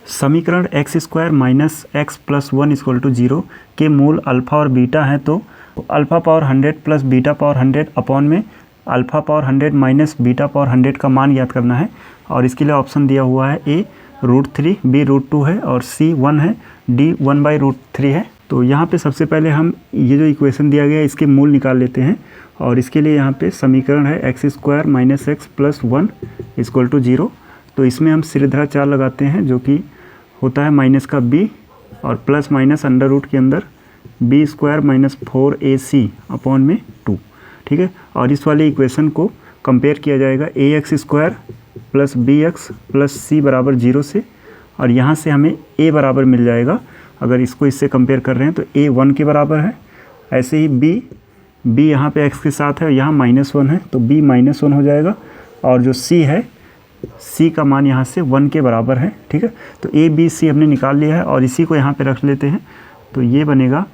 समीकरण X square minus x plus 1 equal to 0 के मूल अल्फ़ा और बीटा हैं, तो alpha power 100 plus beta power 100 upon में alpha power 100 minus beta power 100 का मान याद करना है। और इसके लिए ऑप्शन दिया हुआ है ए √3, बी √2 है और सी 1 है, डी 1/√3 है। तो यहाँ पे सबसे पहले हम ये जो इक्वेशन दिया गया है इसके मूल निकाल लेते हैं। और इसके लिए यहाँ पे समीकरण है x square minus x plus 1 equal to 0। तो इसमें हम सिरधरा 4 लगाते हैं जो कि होता है माइनस का b और प्लस माइनस अंडर रूट के अंदर b square minus 4ac upon में 2। ठीक है, और इस वाले इक्वेशन को कंपेयर किया जाएगा ax square plus bx plus c बराबर 0 से, और यहाँ से हमें a बराबर मिल जाएगा। अगर इसको इससे कंपेयर कर रहे हैं तो a 1 के बराबर है। ऐसे ही b यहाँ पे x के साथ है, यहाँ -1 है तो b -1 हो जाएगा। और जो c है, c का मान यहाँ से 1 के बराबर है। ठीक है, तो a b c हमने निकाल लिया है और इसी को यहाँ पे रख लेते हैं। तो ये बनेगा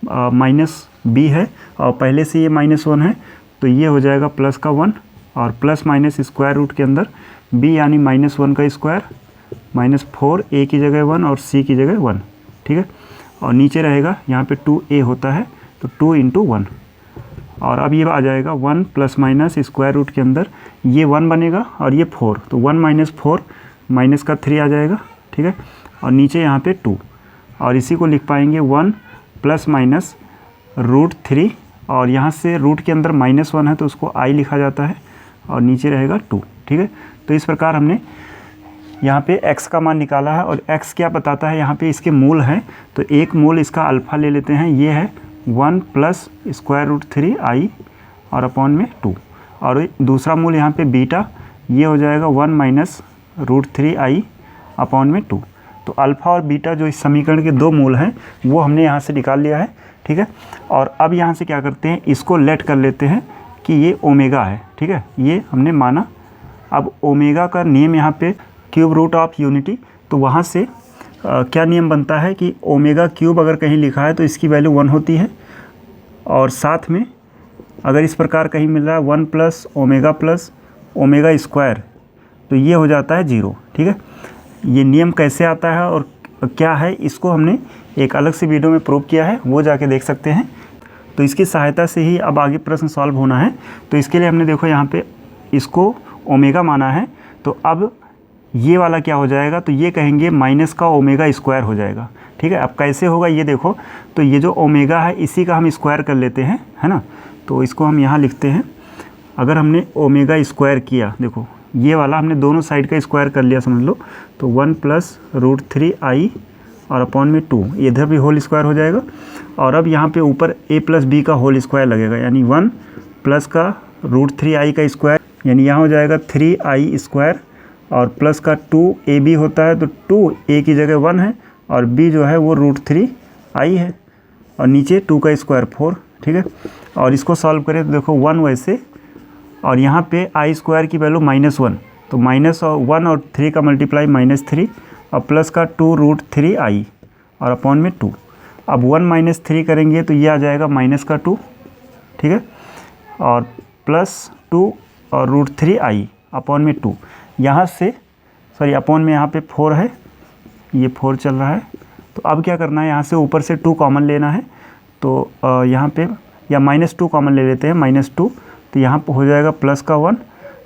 -b है और पहले से ये -1 है तो ये हो जाएगा प्लस का 1 और प्लस माइनस स्क्वायर रूट के अंदर b यानी -1 का स्क्वायर -4 a की जगह 1 और c की जगह 1। ठीक है, और नीचे रहेगा यहाँ पे 2a होता है तो 2 × 1। और अब ये आ जाएगा 1 प्लस माइनस स्क्वायर रूट के अंदर ये 1 बनेगा और ये 4, तो 1 - 4 माइनस का 3 आ जाएगा। ठीक है, और नीचे यहाँ पे 2 और इसी को लिख पाएंगे 1 प्लस माइनस √3 और यहाँ से रूट के अंदर -1 है तो उसको i लिखा जाता है और नीचे रहेगा 2। ठीक है, तो इस प्रकार हमने यहाँ पे x का मान निकाला है। और x क्या बताता है, यहाँ पे इसके मूल हैं, तो एक मूल इसका अल्फ़ा ले लेते हैं, ये है 1 प्लस √3i और अपॉन में 2। और दूसरा मूल यहाँ पे बीटा, ये हो जाएगा 1 माइनस √3i अपॉन में 2। तो अल्फ़ा और बीटा जो इस समीकरण के दो मूल हैं वो हमने यहाँ से निकाल लिया है। ठीक है, और अब यहाँ से क्या करते हैं, इसको लेट कर लेते हैं कि ये ओमेगा है। ठीक है, ये हमने माना। अब ओमेगा का नियम यहाँ पे क्यूब रूट ऑफ यूनिटी, तो वहाँ से क्या नियम बनता है कि ओमेगा क्यूब अगर कहीं लिखा है तो इसकी वैल्यू 1 होती है, और साथ में अगर इस प्रकार कहीं मिल रहा है 1 प्लस ओमेगा स्क्वायर तो ये हो जाता है 0। ठीक है, ये नियम कैसे आता है और क्या है इसको हमने एक अलग से वीडियो में प्रूव किया है, वो जाके देख सकते हैं। तो इसकी सहायता से ही अब आगे प्रश्न सॉल्व होना है। तो इसके लिए हमने देखो यहाँ पे इसको ओमेगा माना है, तो अब ये वाला क्या हो जाएगा, तो ये कहेंगे माइनस का ओमेगा स्क्वायर हो जाएगा। ठीक है, अब कैसे होगा ये देखो, तो ये जो ओमेगा है इसी का हम स्क्वायर कर लेते हैं, है ना। तो इसको हम यहाँ लिखते हैं, अगर हमने ओमेगा स्क्वायर किया, देखो ये वाला हमने दोनों साइड का स्क्वायर कर लिया समझ लो, तो 1 प्लस √3i और अपॉन में 2, इधर भी होल स्क्वायर हो जाएगा। और अब यहाँ पे ऊपर a प्लस b का होल स्क्वायर लगेगा, यानी 1 प्लस का √3i का स्क्वायर, यानी यहाँ हो जाएगा 3i स्क्वायर और प्लस का 2ab होता है, तो 2a की जगह 1 है और b जो है वो √3i है और नीचे 2 का स्क्वायर 4। ठीक है, और इसको सॉल्व करें तो देखो 1 वैसे, और यहाँ पे i स्क्वायर की वैल्यू -1, तो -1 और 3 का मल्टीप्लाई -3 और प्लस का 2√3i और अपॉन में 2। अब 1 - 3 करेंगे तो ये आ जाएगा माइनस का 2। ठीक है, और प्लस 2 और √3i अपॉन में 2, यहाँ से सॉरी अपॉन में यहाँ पे 4 है, ये 4 चल रहा है। तो अब क्या करना है, यहाँ से ऊपर से 2 कॉमन लेना है, तो यहाँ पे या -2 कॉमन ले लेते हैं, -2, तो यहाँ पर हो जाएगा प्लस का 1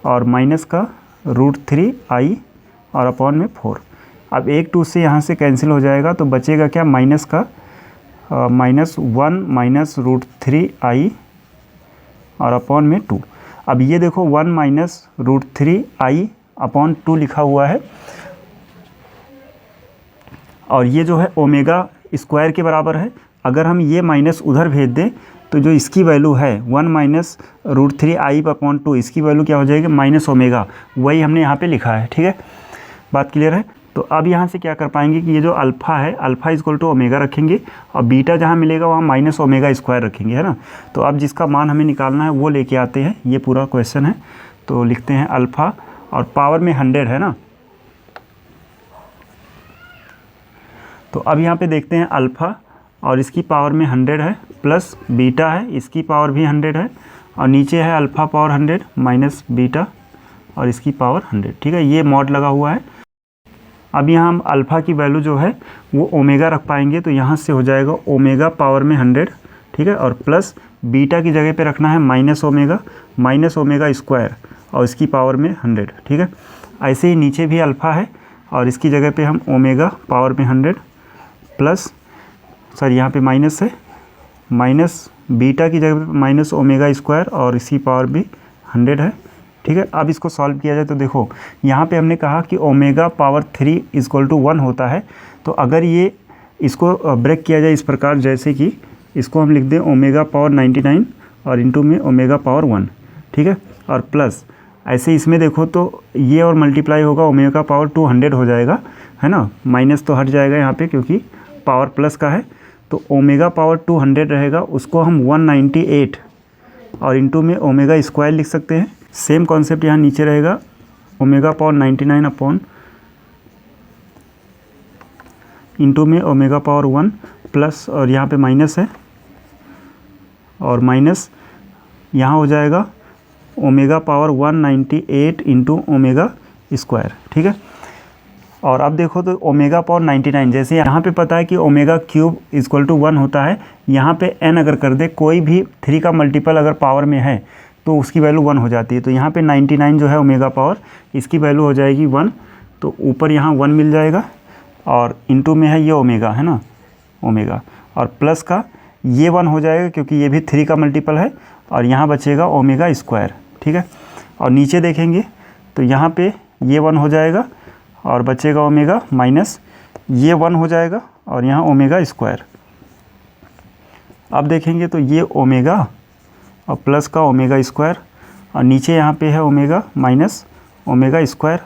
और माइनस का √3i और अपॉन में 4। अब 1 2 से यहाँ से कैंसिल हो जाएगा तो बचेगा क्या, माइनस का -1 माइनस √3i और अपॉन में 2। अब ये देखो 1 माइनस √3i अपॉन 2 लिखा हुआ है, और ये जो है ओमेगा स्क्वायर के बराबर है। अगर हम ये माइनस उधर भेज दें तो जो इसकी वैल्यू है 1 माइनस √3i अपॉन 2, इसकी वैल्यू क्या हो जाएगी, माइनस ओमेगा, वही हमने यहाँ पे लिखा है। ठीक है, बात क्लियर है। तो अब यहाँ से क्या कर पाएंगे कि ये जो अल्फ़ा है, अल्फ़ा इक्वल टू ओमेगा रखेंगे और बीटा जहाँ मिलेगा वहाँ माइनस ओमेगा स्क्वायर रखेंगे, है ना। तो अब जिसका मान हमें निकालना है वो लेके आते हैं, ये पूरा क्वेश्चन है। तो लिखते हैं अल्फ़ा और पावर में 100 है ना। तो अब यहाँ पे देखते हैं अल्फ़ा और इसकी पावर में 100 है, प्लस बीटा है इसकी पावर भी 100 है, और नीचे है अल्फ़ा पावर 100 माइनस बीटा और इसकी पावर 100। ठीक है, ये मॉड लगा हुआ है। अब यहाँ हम अल्फ़ा की वैल्यू जो है वो ओमेगा रख पाएंगे, तो यहाँ से हो जाएगा ओमेगा पावर में 100, ठीक है, और प्लस बीटा की जगह पे रखना है माइनस ओमेगा स्क्वायर और इसकी पावर में 100, ठीक है। ऐसे ही नीचे भी अल्फ़ा है और इसकी जगह पे हम ओमेगा पावर में 100 प्लस, सर यहाँ पे माइनस है, माइनस बीटा की जगह पे माइनस ओमेगा स्क्वायर और इसकी पावर भी 100 है, ठीक है। अब इसको सॉल्व किया जाए तो देखो यहाँ पे हमने कहा कि ओमेगा पावर 3 = 1 होता है। तो अगर ये इसको ब्रेक किया जाए इस प्रकार, जैसे कि इसको हम लिख दें ओमेगा पावर 99 और इनटू में ओमेगा पावर 1, ठीक है, और प्लस ऐसे इसमें देखो तो ये और मल्टीप्लाई होगा, ओमेगा पावर 200 हो जाएगा, है ना, माइनस तो हट जाएगा यहाँ पे क्योंकि पावर प्लस का है, तो ओमेगा पावर 200 रहेगा, उसको हम 198 और इनटू में ओमेगा स्क्वायर लिख सकते हैं। सेम कॉन्सेप्ट यहाँ नीचे रहेगा, ओमेगा पावर 99 अपॉन इनटू में ओमेगा पावर 1 प्लस, और यहाँ पे माइनस है और माइनस यहाँ हो जाएगा omega power 198 into omega square, ठीक है। और अब देखो तो ओमेगा पावर 99, जैसे यहाँ पे पता है कि ओमेगा क्यूब = 1 होता है, यहाँ पे n अगर कर दे, कोई भी 3 का मल्टीपल अगर पावर में है तो उसकी वैल्यू 1 हो जाती है। तो यहाँ पे 99 जो है ओमेगा पावर, इसकी वैल्यू हो जाएगी 1, तो ऊपर यहाँ 1 मिल जाएगा और इनटू में है ये ओमेगा, है ना, ओमेगा, और प्लस का ये 1 हो जाएगा क्योंकि ये भी 3 का मल्टीपल है, और यहाँ बचेगा ओमेगा स्क्वायर, ठीक है। और नीचे देखेंगे तो यहाँ पे ये 1 हो जाएगा और बचेगा ओमेगा, माइनस ये 1 हो जाएगा और यहाँ ओमेगा स्क्वायर। अब देखेंगे तो ये ओमेगा और प्लस का ओमेगा स्क्वायर, और नीचे यहाँ पे है ओमेगा माइनस ओमेगा स्क्वायर,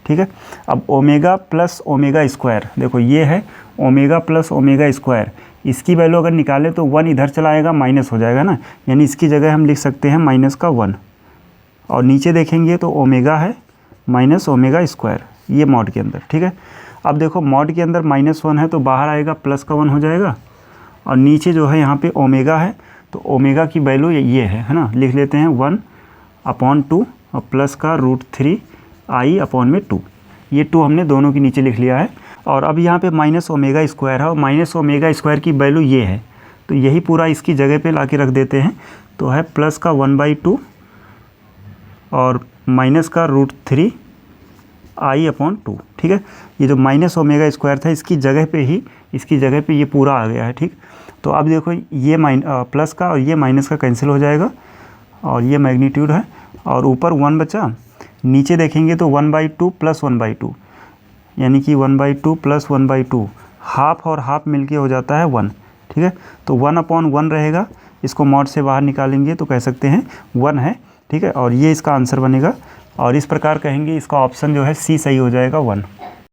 ठीक है। अब ओमेगा प्लस ओमेगा स्क्वायर, देखो ये है ओमेगा प्लस ओमेगा स्क्वायर, इसकी वैल्यू अगर निकालें तो 1 इधर चला आएगा, माइनस हो जाएगा ना, यानी इसकी जगह हम लिख सकते हैं माइनस का 1। और नीचे देखेंगे तो ओमेगा है माइनस ओमेगा स्क्वायर, ये मॉड के अंदर, ठीक है। अब देखो मॉड के अंदर -1 है तो बाहर आएगा प्लस का 1 हो जाएगा, और नीचे जो है यहाँ पे ओमेगा है, तो ओमेगा की वैल्यू ये है ना, लिख लेते हैं 1/2 और प्लस का √3 I/2, ये 2 हमने दोनों के नीचे लिख लिया है। और अब यहाँ पे माइनस ओमेगा स्क्वायर है और माइनस ओमेगा स्क्वायर की वैल्यू ये है, तो यही पूरा इसकी जगह पे ला के रख देते हैं, तो है प्लस का 1/2 और माइनस का √3 I/2, ठीक है। ये जो माइनस ओमेगा स्क्वायर था इसकी जगह पे ये पूरा आ गया है, ठीक। तो अब देखो ये प्लस का और ये माइनस का कैंसिल हो जाएगा और ये मैग्नीट्यूड है और ऊपर 1 बचा, नीचे देखेंगे तो 1/2 प्लस 1/2, यानी कि 1/2 प्लस 1/2, हाफ और हाफ मिलके हो जाता है 1, ठीक है। तो 1/1 रहेगा, इसको मॉड से बाहर निकालेंगे तो कह सकते हैं 1 है, ठीक है, और ये इसका आंसर बनेगा। और इस प्रकार कहेंगे इसका ऑप्शन जो है सी सही हो जाएगा, 1।